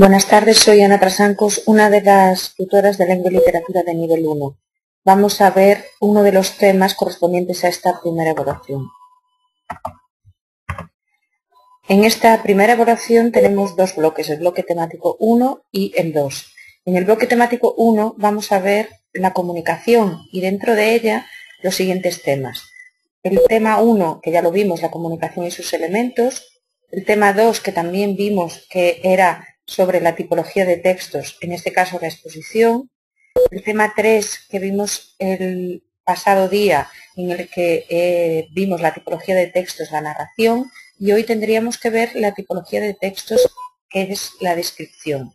Buenas tardes, soy Ana Trasancos, una de las tutoras de Lengua y Literatura de nivel 1. Vamos a ver uno de los temas correspondientes a esta primera evaluación. En esta primera evaluación tenemos dos bloques, el bloque temático 1 y el 2. En el bloque temático 1 vamos a ver la comunicación y dentro de ella los siguientes temas. El tema 1, que ya lo vimos, la comunicación y sus elementos. El tema 2, que también vimos que era sobre la tipología de textos, en este caso la exposición. El tema 3, que vimos el pasado día, en el que vimos la tipología de textos, la narración, y hoy tendríamos que ver la tipología de textos, que es la descripción.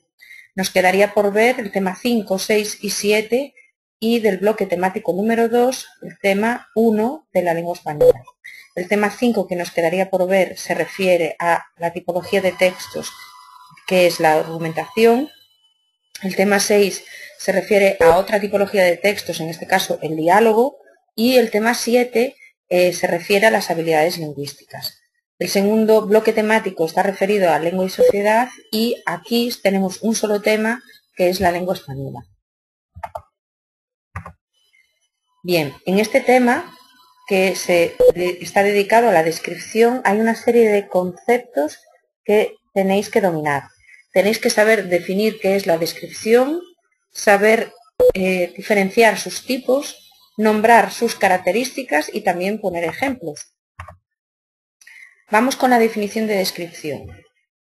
Nos quedaría por ver el tema 5, 6 y 7, y del bloque temático número 2, el tema 1 de la lengua española. El tema 5 que nos quedaría por ver se refiere a la tipología de textos, que es la argumentación. El tema 6 se refiere a otra tipología de textos, en este caso el diálogo, y el tema 7 se refiere a las habilidades lingüísticas. El segundo bloque temático está referido a lengua y sociedad y aquí tenemos un solo tema que es la lengua española. Bien, en este tema que está dedicado a la descripción hay una serie de conceptos que tenéis que dominar. Tenéis que saber definir qué es la descripción, saber diferenciar sus tipos, nombrar sus características y también poner ejemplos. Vamos con la definición de descripción.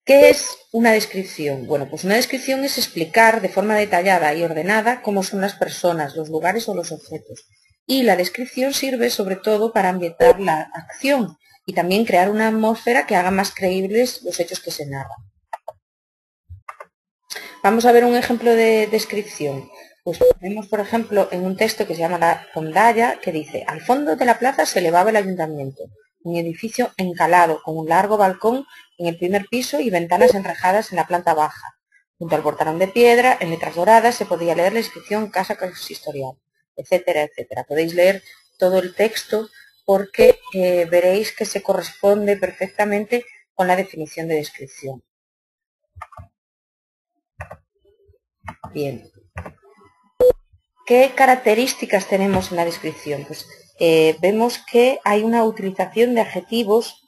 ¿Qué es una descripción? Bueno, pues una descripción es explicar de forma detallada y ordenada cómo son las personas, los lugares o los objetos. Y la descripción sirve sobre todo para ambientar la acción y también crear una atmósfera que haga más creíbles los hechos que se narran. Vamos a ver un ejemplo de descripción. Pues vemos, por ejemplo, en un texto que se llama La Rondalla, que dice: al fondo de la plaza se elevaba el ayuntamiento, un edificio encalado con un largo balcón en el primer piso y ventanas enrejadas en la planta baja. Junto al portalón de piedra, en letras doradas, se podía leer la inscripción Casa Consistorial, etcétera, etcétera. Podéis leer todo el texto porque veréis que se corresponde perfectamente con la definición de descripción. Bien. ¿Qué características tenemos en la descripción? Pues vemos que hay una utilización de adjetivos,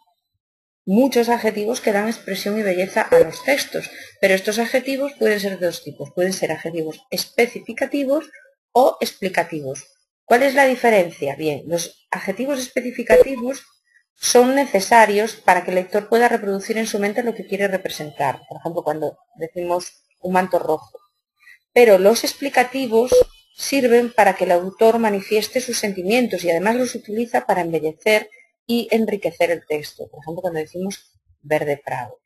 muchos adjetivos que dan expresión y belleza a los textos, pero estos adjetivos pueden ser de dos tipos, pueden ser adjetivos especificativos o explicativos. ¿Cuál es la diferencia? Bien, los adjetivos especificativos son necesarios para que el lector pueda reproducir en su mente lo que quiere representar, por ejemplo, cuando decimos un manto rojo. Pero los explicativos sirven para que el autor manifieste sus sentimientos y además los utiliza para embellecer y enriquecer el texto. Por ejemplo, cuando decimos verde prado.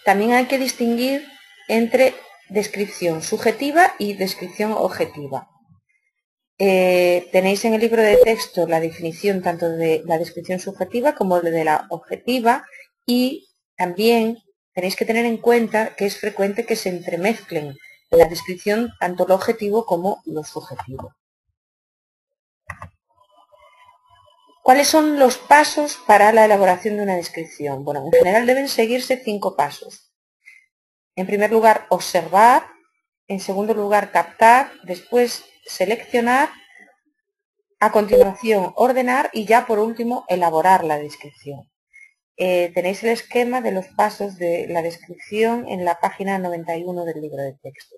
También hay que distinguir entre descripción subjetiva y descripción objetiva. Tenéis en el libro de texto la definición tanto de la descripción subjetiva como de la objetiva y también tenéis que tener en cuenta que es frecuente que se entremezclen en la descripción tanto lo objetivo como lo subjetivo. ¿Cuáles son los pasos para la elaboración de una descripción? Bueno, en general deben seguirse 5 pasos. En primer lugar, observar. En segundo lugar, captar. Después, seleccionar. A continuación, ordenar y ya por último, elaborar la descripción. Tenéis el esquema de los pasos de la descripción en la página 91 del libro de texto.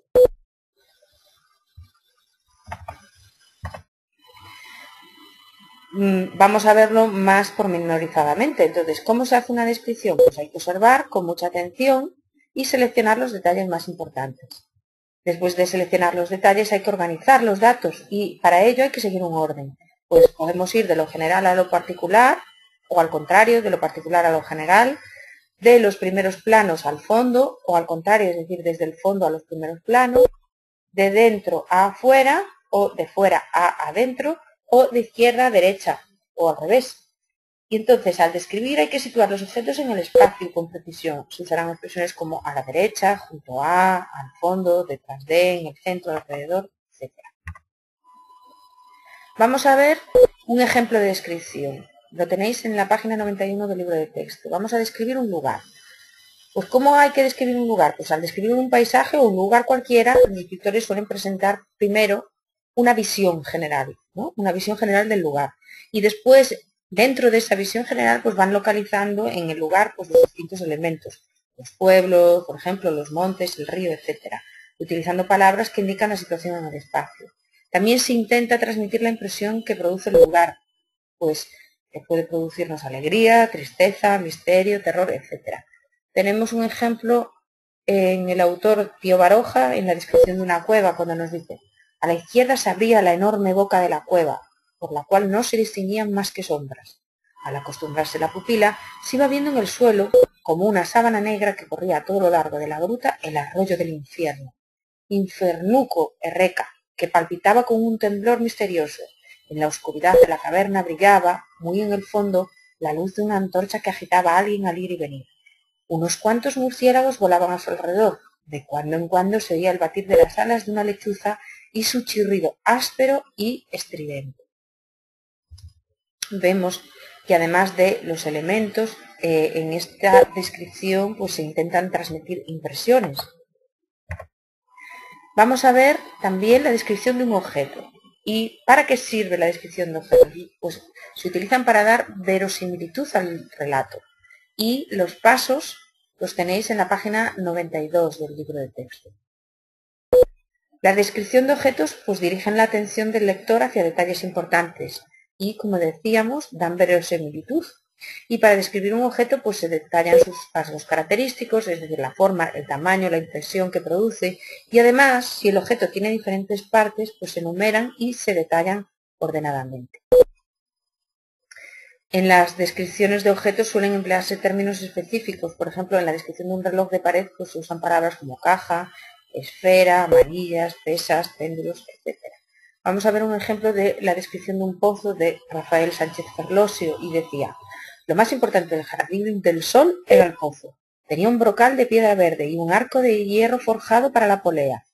Vamos a verlo más pormenorizadamente. Entonces, ¿cómo se hace una descripción? Pues hay que observar con mucha atención y seleccionar los detalles más importantes. Después de seleccionar los detalles hay que organizar los datos y para ello hay que seguir un orden. Pues podemos ir de lo general a lo particular o al contrario, de lo particular a lo general, de los primeros planos al fondo o al contrario, es decir, desde el fondo a los primeros planos, de dentro a afuera o de fuera a adentro o de izquierda a derecha o al revés. Y entonces al describir hay que situar los objetos en el espacio con precisión. Se usarán expresiones como a la derecha, junto a, al fondo, detrás de, en el centro, alrededor, etc. Vamos a ver un ejemplo de descripción. Lo tenéis en la página 91 del libro de texto. Vamos a describir un lugar. Pues ¿cómo hay que describir un lugar? Pues al describir un paisaje o un lugar cualquiera, los escritores suelen presentar primero una visión general, ¿no? Una visión general del lugar. Y después, dentro de esa visión general, pues van localizando en el lugar pues, los distintos elementos. Los pueblos, por ejemplo, los montes, el río, etcétera, utilizando palabras que indican la situación en el espacio. También se intenta transmitir la impresión que produce el lugar, pues que puede producirnos alegría, tristeza, misterio, terror, etcétera. Tenemos un ejemplo en el autor Pío Baroja, en la descripción de una cueva, cuando nos dice: a la izquierda se abría la enorme boca de la cueva, por la cual no se distinguían más que sombras. Al acostumbrarse la pupila, se iba viendo en el suelo, como una sábana negra que corría a todo lo largo de la gruta, el arroyo del infierno. Infernuco Erreca, que palpitaba con un temblor misterioso. En la oscuridad de la caverna brillaba, muy en el fondo, la luz de una antorcha que agitaba a alguien al ir y venir. Unos cuantos murciélagos volaban a su alrededor. De cuando en cuando se oía el batir de las alas de una lechuza y su chirrido áspero y estridente. Vemos que además de los elementos, en esta descripción pues, se intentan transmitir impresiones. Vamos a ver también la descripción de un objeto. ¿Y para qué sirve la descripción de objetos? Pues se utilizan para dar verosimilitud al relato. Y los pasos los tenéis en la página 92 del libro de texto. La descripción de objetos pues dirigen la atención del lector hacia detalles importantes y, como decíamos, dan verosimilitud. Y para describir un objeto pues se detallan sus rasgos característicos, es decir, la forma, el tamaño, la impresión que produce, y además, si el objeto tiene diferentes partes, pues se enumeran y se detallan ordenadamente. En las descripciones de objetos suelen emplearse términos específicos. Por ejemplo, en la descripción de un reloj de pared pues se usan palabras como caja, esfera, manillas, pesas, péndulos, etc. Vamos a ver un ejemplo de la descripción de un pozo de Rafael Sánchez Ferlosio y decía: lo más importante del jardín del sol era el pozo. Tenía un brocal de piedra verde y un arco de hierro forjado para la polea.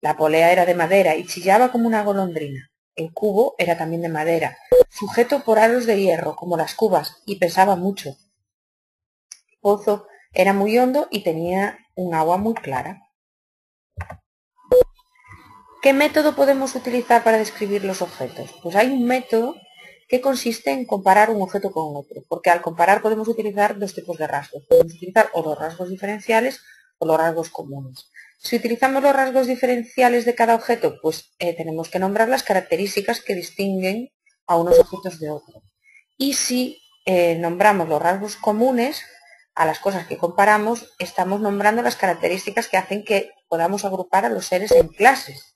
La polea era de madera y chillaba como una golondrina. El cubo era también de madera, sujeto por aros de hierro, como las cubas, y pesaba mucho. El pozo era muy hondo y tenía un agua muy clara. ¿Qué método podemos utilizar para describir los objetos? Pues hay un método que consiste en comparar un objeto con otro, porque al comparar podemos utilizar dos tipos de rasgos. Podemos utilizar o los rasgos diferenciales o los rasgos comunes. Si utilizamos los rasgos diferenciales de cada objeto, pues tenemos que nombrar las características que distinguen a unos objetos de otros. Y si nombramos los rasgos comunes a las cosas que comparamos, estamos nombrando las características que hacen que podamos agrupar a los seres en clases.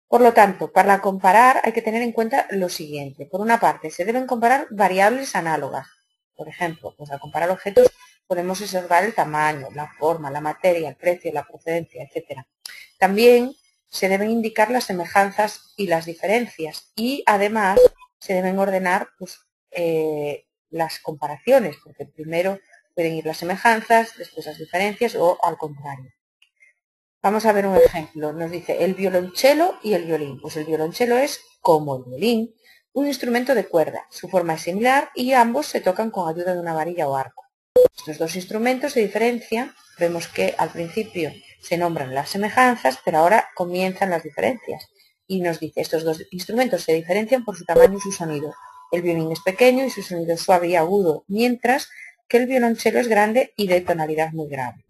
Por lo tanto, para comparar hay que tener en cuenta lo siguiente. Por una parte, se deben comparar variables análogas. Por ejemplo, pues al comparar objetos podemos observar el tamaño, la forma, la materia, el precio, la procedencia, etc. También se deben indicar las semejanzas y las diferencias y además se deben ordenar pues, las comparaciones, porque primero pueden ir las semejanzas, después las diferencias o al contrario. Vamos a ver un ejemplo. Nos dice el violonchelo y el violín. Pues el violonchelo es, como el violín, un instrumento de cuerda. Su forma es similar y ambos se tocan con ayuda de una varilla o arco. Estos dos instrumentos se diferencian. Vemos que al principio se nombran las semejanzas, pero ahora comienzan las diferencias. Y nos dice, estos dos instrumentos se diferencian por su tamaño y su sonido. El violín es pequeño y su sonido es suave y agudo, mientras que el violonchelo es grande y de tonalidad muy grave.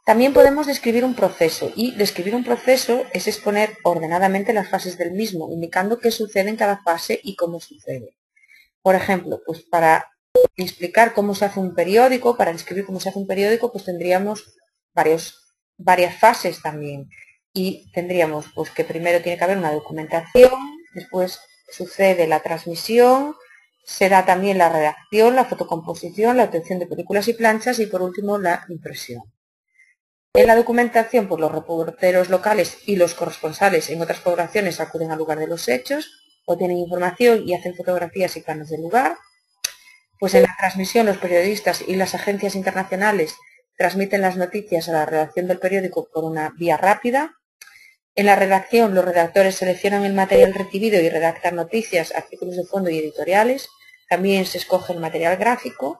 También podemos describir un proceso, y describir un proceso es exponer ordenadamente las fases del mismo, indicando qué sucede en cada fase y cómo sucede. Por ejemplo, pues para explicar cómo se hace un periódico, para describir cómo se hace un periódico, pues tendríamos varias fases también. Y tendríamos pues que primero tiene que haber una documentación, después sucede la transmisión, se da también la redacción, la fotocomposición, la obtención de películas y planchas y por último la impresión. En la documentación, pues los reporteros locales y los corresponsales en otras poblaciones acuden al lugar de los hechos, obtienen información y hacen fotografías y planos del lugar. Pues en la transmisión, los periodistas y las agencias internacionales transmiten las noticias a la redacción del periódico por una vía rápida. En la redacción, los redactores seleccionan el material recibido y redactan noticias, artículos de fondo y editoriales. También se escoge el material gráfico.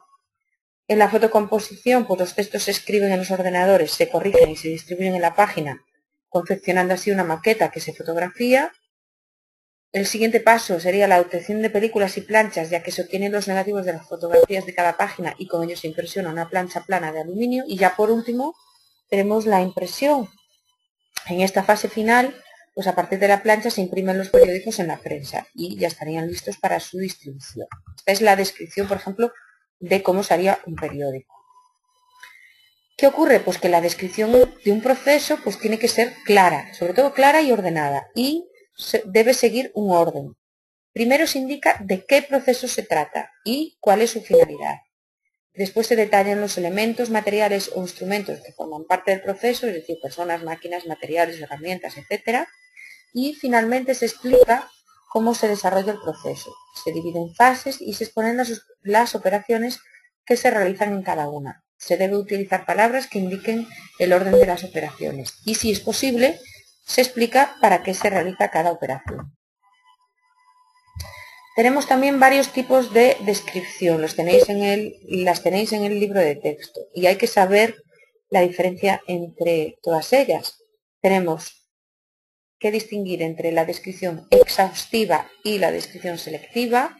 En la fotocomposición, pues los textos se escriben en los ordenadores, se corrigen y se distribuyen en la página, confeccionando así una maqueta que se fotografía. El siguiente paso sería la obtención de películas y planchas, ya que se obtienen los negativos de las fotografías de cada página y con ello se impresiona una plancha plana de aluminio. Y ya por último tenemos la impresión. En esta fase final, pues a partir de la plancha se imprimen los periódicos en la prensa y ya estarían listos para su distribución. Esta es la descripción, por ejemplo, de cómo se haría un periódico. ¿Qué ocurre? Pues que la descripción de un proceso pues tiene que ser clara, sobre todo clara y ordenada, y debe seguir un orden. Primero se indica de qué proceso se trata y cuál es su finalidad. Después se detallan los elementos, materiales o instrumentos que forman parte del proceso, es decir, personas, máquinas, materiales, herramientas, etc. Y finalmente se explica cómo se desarrolla el proceso. Se divide en fases y se exponen las operaciones que se realizan en cada una. Se debe utilizar palabras que indiquen el orden de las operaciones y, si es posible, se explica para qué se realiza cada operación. Tenemos también varios tipos de descripción, las tenéis en el libro de texto y hay que saber la diferencia entre todas ellas. Tenemos que distinguir entre la descripción exhaustiva y la descripción selectiva.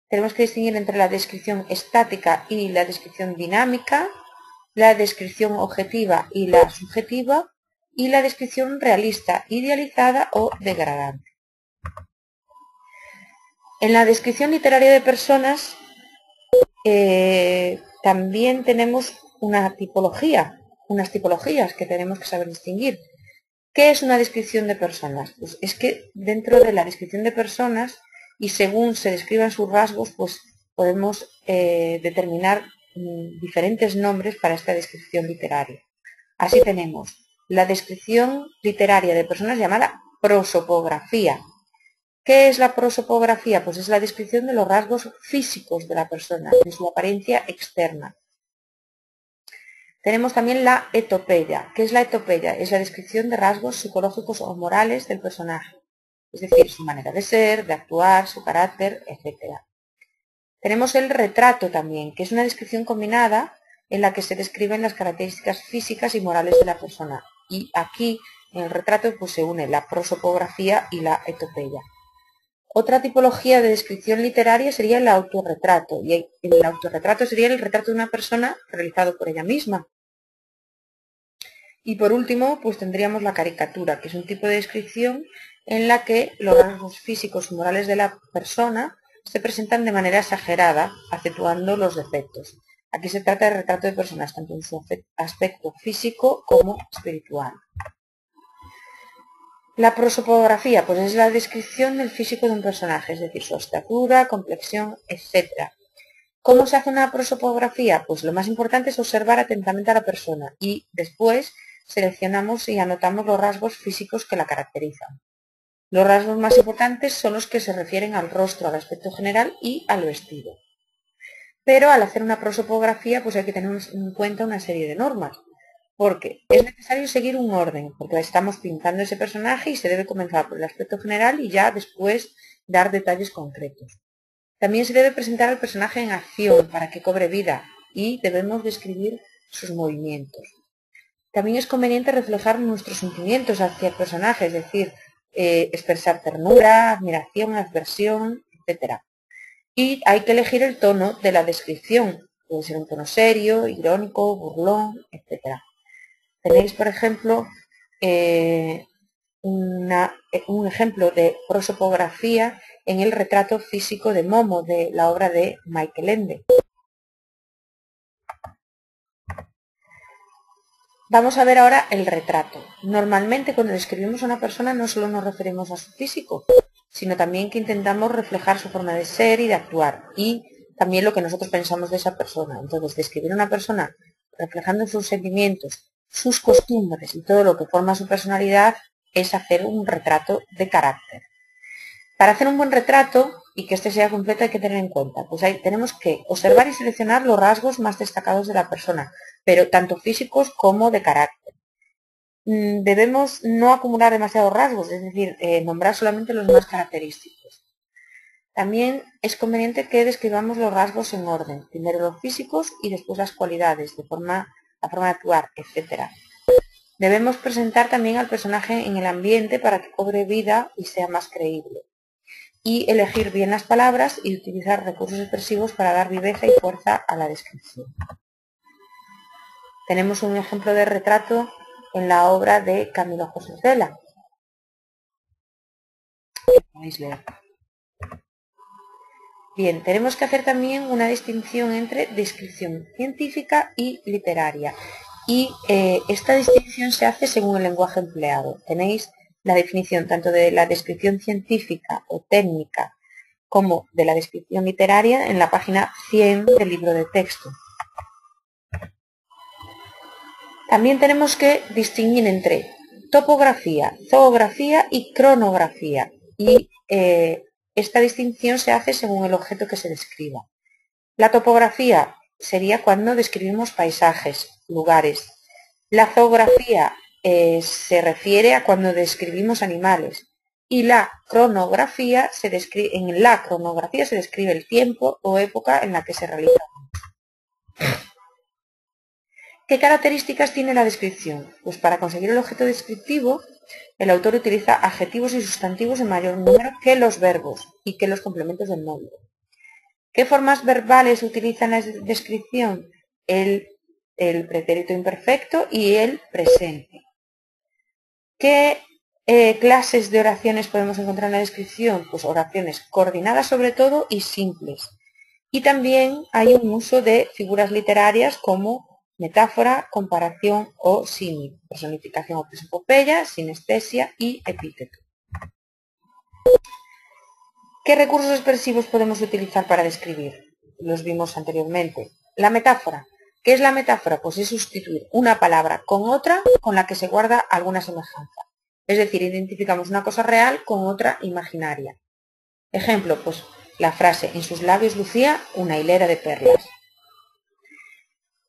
Tenemos que distinguir entre la descripción estática y la descripción dinámica, la descripción objetiva y la subjetiva, y la descripción realista, idealizada o degradante. En la descripción literaria de personas también tenemos unas tipologías que tenemos que saber distinguir. ¿Qué es una descripción de personas? Pues es que dentro de la descripción de personas y según se describan sus rasgos, pues podemos determinar diferentes nombres para esta descripción literaria. Así tenemos la descripción literaria de personas llamada prosopografía. ¿Qué es la prosopografía? Pues es la descripción de los rasgos físicos de la persona, de su apariencia externa. Tenemos también la etopeya. ¿Qué es la etopeya? Es la descripción de rasgos psicológicos o morales del personaje, es decir, su manera de ser, de actuar, su carácter, etc. Tenemos el retrato también, que es una descripción combinada en la que se describen las características físicas y morales de la persona. Y aquí, en el retrato, pues se une la prosopografía y la etopeya. Otra tipología de descripción literaria sería el autorretrato, y el autorretrato sería el retrato de una persona realizado por ella misma. Y por último, pues tendríamos la caricatura, que es un tipo de descripción en la que los rasgos físicos y morales de la persona se presentan de manera exagerada, acentuando los defectos. Aquí se trata de retrato de personas, tanto en su aspecto físico como espiritual. La prosopografía, pues es la descripción del físico de un personaje, es decir, su estatura, complexión, etc. ¿Cómo se hace una prosopografía? Pues lo más importante es observar atentamente a la persona y después seleccionamos y anotamos los rasgos físicos que la caracterizan. Los rasgos más importantes son los que se refieren al rostro, al aspecto general y al vestido. Pero al hacer una prosopografía, pues hay que tener en cuenta una serie de normas, porque es necesario seguir un orden, porque estamos pintando ese personaje y se debe comenzar por el aspecto general y ya después dar detalles concretos. También se debe presentar al personaje en acción para que cobre vida y debemos describir sus movimientos. También es conveniente reflejar nuestros sentimientos hacia el personaje, es decir, expresar ternura, admiración, aversión, etc. Y hay que elegir el tono de la descripción, puede ser un tono serio, irónico, burlón, etc. Tenéis, por ejemplo, un ejemplo de prosopografía en el retrato físico de Momo, de la obra de Michael Ende. Vamos a ver ahora el retrato. Normalmente cuando describimos a una persona no solo nos referimos a su físico, sino también que intentamos reflejar su forma de ser y de actuar, y también lo que nosotros pensamos de esa persona. Entonces, describir a una persona reflejando sus sentimientos, sus costumbres y todo lo que forma su personalidad es hacer un retrato de carácter. Para hacer un buen retrato y que este sea completo hay que tener en cuenta, pues ahí tenemos que observar y seleccionar los rasgos más destacados de la persona, pero tanto físicos como de carácter. Debemos no acumular demasiados rasgos, es decir, nombrar solamente los más característicos. También es conveniente que describamos los rasgos en orden, primero los físicos y después las cualidades, la forma de actuar, etc. Debemos presentar también al personaje en el ambiente para que cobre vida y sea más creíble. Y elegir bien las palabras y utilizar recursos expresivos para dar viveza y fuerza a la descripción. Tenemos un ejemplo de retrato en la obra de Camilo José Cela. Podéis leer. Bien, tenemos que hacer también una distinción entre descripción científica y literaria. Y esta distinción se hace según el lenguaje empleado. Tenéis la definición tanto de la descripción científica o técnica como de la descripción literaria en la página 100 del libro de texto. También tenemos que distinguir entre topografía, zoografía y cronografía. Y esta distinción se hace según el objeto que se describa. La topografía sería cuando describimos paisajes, lugares. La zoografía se refiere a cuando describimos animales. Y la cronografía en la cronografía se describe el tiempo o época en la que se realiza. ¿Qué características tiene la descripción? Pues para conseguir el objeto descriptivo, el autor utiliza adjetivos y sustantivos en mayor número que los verbos y que los complementos del módulo. ¿Qué formas verbales utiliza en la descripción? El pretérito imperfecto y el presente. ¿Qué clases de oraciones podemos encontrar en la descripción? Pues oraciones coordinadas sobre todo y simples. Y también hay un uso de figuras literarias como metáfora, comparación o símil, personificación o prosopopeya, sinestesia y epíteto. ¿Qué recursos expresivos podemos utilizar para describir? Los vimos anteriormente. La metáfora. ¿Qué es la metáfora? Pues es sustituir una palabra con otra con la que se guarda alguna semejanza. Es decir, identificamos una cosa real con otra imaginaria. Ejemplo, pues la frase, en sus labios lucía una hilera de perlas.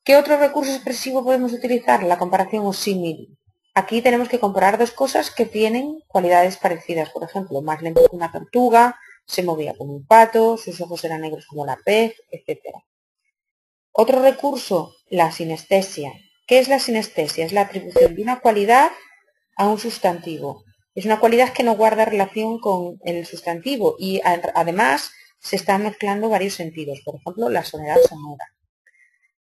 ¿Qué otro recurso expresivo podemos utilizar? La comparación o símil. Aquí tenemos que comparar dos cosas que tienen cualidades parecidas. Por ejemplo, más lento que una tortuga, se movía como un pato, sus ojos eran negros como la pez, etc. Otro recurso, la sinestesia. ¿Qué es la sinestesia? Es la atribución de una cualidad a un sustantivo. Es una cualidad que no guarda relación con el sustantivo y además se están mezclando varios sentidos. Por ejemplo, la sonoridad sonora.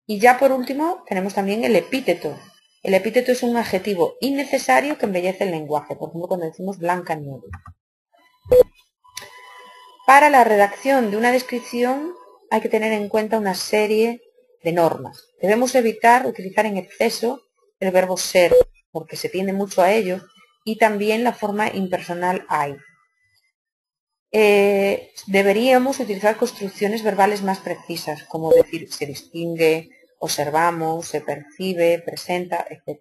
Y ya por último tenemos también el epíteto. El epíteto es un adjetivo innecesario que embellece el lenguaje. Por ejemplo, cuando decimos blanca nieve. Para la redacción de una descripción hay que tener en cuenta una serie de normas. Debemos evitar utilizar en exceso el verbo ser, porque se tiende mucho a ello, y también la forma impersonal I. Deberíamos utilizar construcciones verbales más precisas, como decir se distingue, observamos, se percibe, presenta, etc.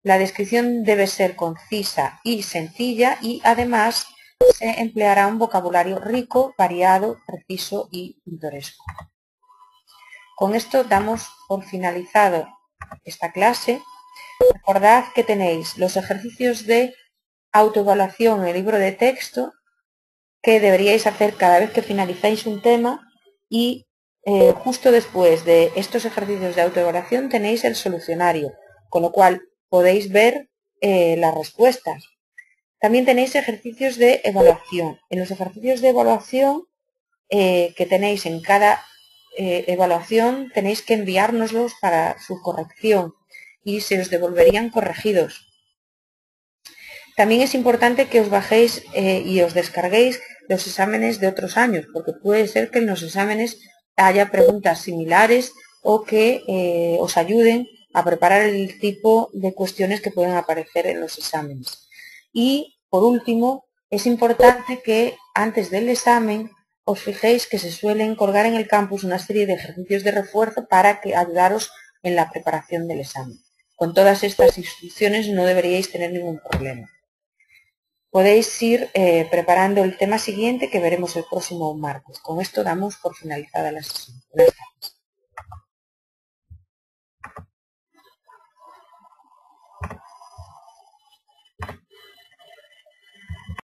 La descripción debe ser concisa y sencilla y además se empleará un vocabulario rico, variado, preciso y pintoresco. Con esto damos por finalizado esta clase. Recordad que tenéis los ejercicios de autoevaluación en el libro de texto que deberíais hacer cada vez que finalizáis un tema y justo después de estos ejercicios de autoevaluación tenéis el solucionario, con lo cual podéis ver las respuestas. También tenéis ejercicios de evaluación. En los ejercicios de evaluación que tenéis en cada evaluación tenéis que enviárnoslos para su corrección y se os devolverían corregidos. También es importante que os bajéis y os descarguéis los exámenes de otros años, porque puede ser que en los exámenes haya preguntas similares o que os ayuden a preparar el tipo de cuestiones que pueden aparecer en los exámenes. Y, por último, es importante que antes del examen os fijéis que se suelen colgar en el campus una serie de ejercicios de refuerzo para ayudaros en la preparación del examen. Con todas estas instrucciones no deberíais tener ningún problema. Podéis ir preparando el tema siguiente que veremos el próximo martes. Con esto damos por finalizada la sesión.